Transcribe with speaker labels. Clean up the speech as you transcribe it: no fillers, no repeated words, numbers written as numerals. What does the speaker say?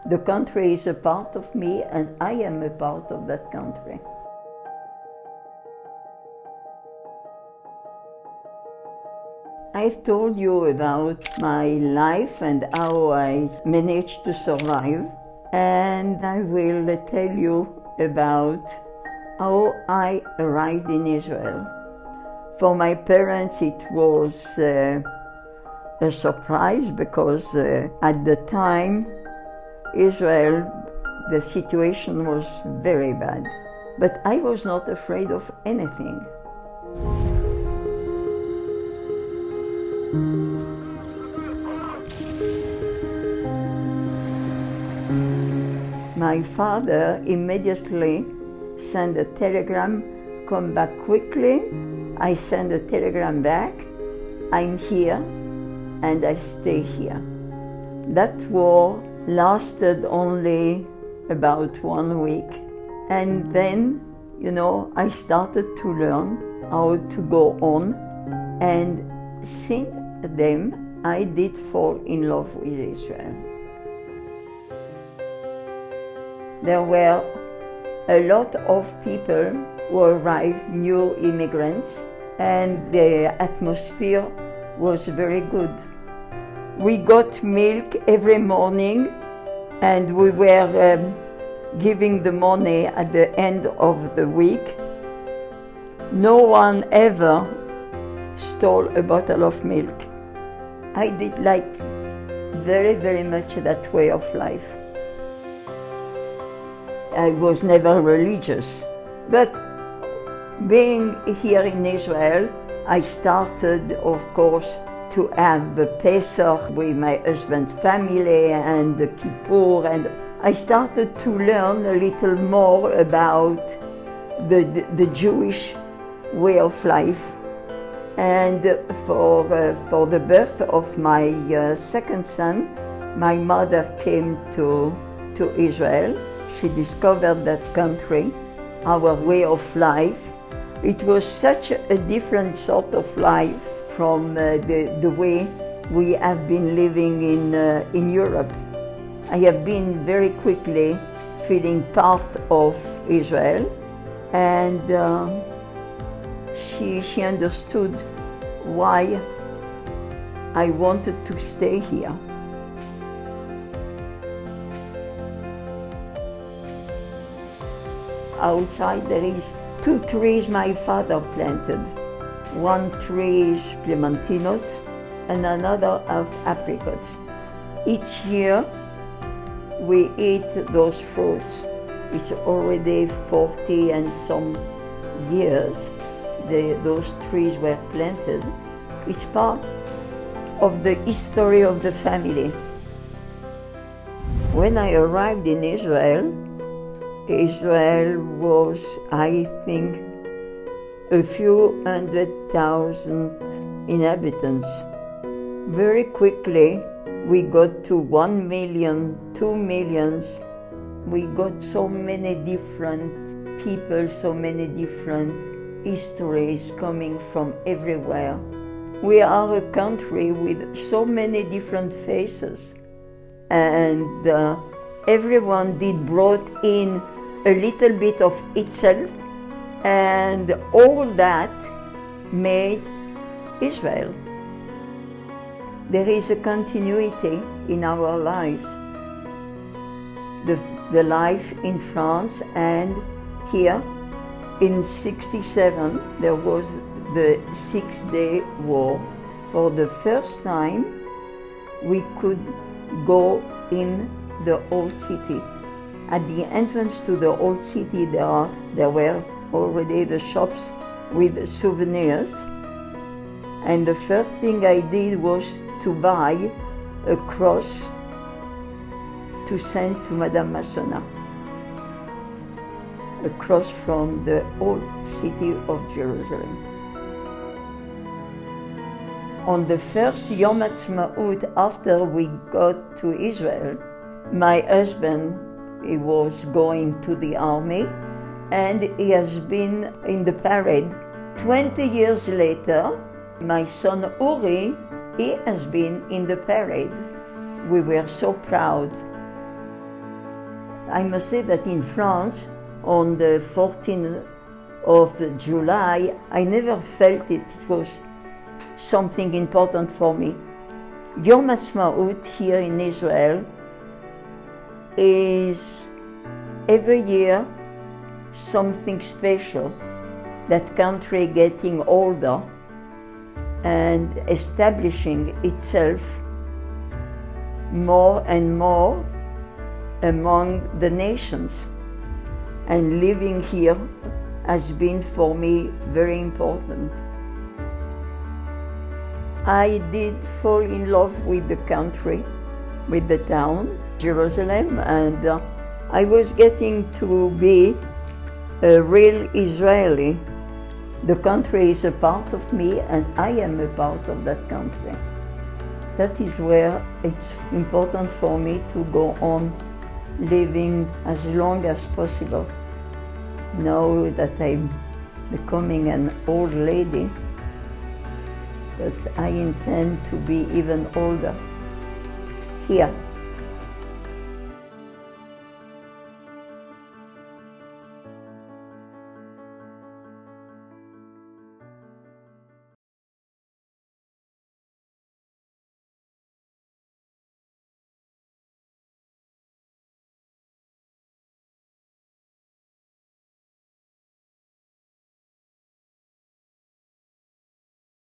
Speaker 1: The country is a part of me and I am a part of that country. I've told you about my life and how I managed to survive, and I will tell you about how I arrived in Israel. For my parents it was a surprise because at the time Israel, the situation was very bad. But I was not afraid of anything. My father immediately sent a telegram, come back quickly. I sent a telegram back, I'm here and I stay here. That war lasted only about 1 week. And then, I started to learn how to go on. And since then, I did fall in love with Israel. There were a lot of people who arrived, new immigrants, and the atmosphere was very good. We got milk every morning, and we were giving the money at the end of the week. No one ever stole a bottle of milk. I did like very, very much that way of life. I was never religious, but being here in Israel, I started, of course, to have the Pesach with my husband's family and the Kippur, and I started to learn a little more about the Jewish way of life. And for the birth of my second son, my mother came to Israel. She discovered that country, our way of life. It was such a different sort of life from the way we have been living in Europe. I have been very quickly feeling part of Israel, and she understood why I wanted to stay here. Outside there is 2 trees my father planted. One tree is clementinot and another of apricots. Each year we eat those fruits. It's already 40 and some years those trees were planted. It's part of the history of the family. When I arrived in Israel was, I think, a few 100,000 inhabitants. Very quickly, we got to 1 million, 2 millions. We got so many different people, so many different histories coming from everywhere. We are a country with so many different faces, and everyone did brought in a little bit of itself, and all that made Israel. There is a continuity in our lives. The life in France, and here in 1967 there was the 6-day war. For the first time we could go in the old city. At the entrance to the old city there were already the shops with souvenirs, and the first thing I did was to buy a cross to send to Madame Masona, a cross from the old city of Jerusalem. On the first Yom Ha'atzmaut after we got to Israel, my husband, he was going to the army, and he has been in the parade. 20 years later, my son Uri, he has been in the parade. We were so proud. I must say that in France, on the 14th of July, I never felt it was something important for me. Yom Ha'atzmaut here in Israel is every year something special. That country getting older and establishing itself more and more among the nations. And living here has been for me very important. I did fall in love with the country, with the town, Jerusalem, and I was getting to be a real Israeli. The country is a part of me and I am a part of that country. That is where it's important for me to go on living as long as possible. Now that I'm becoming an old lady, but I intend to be even older here.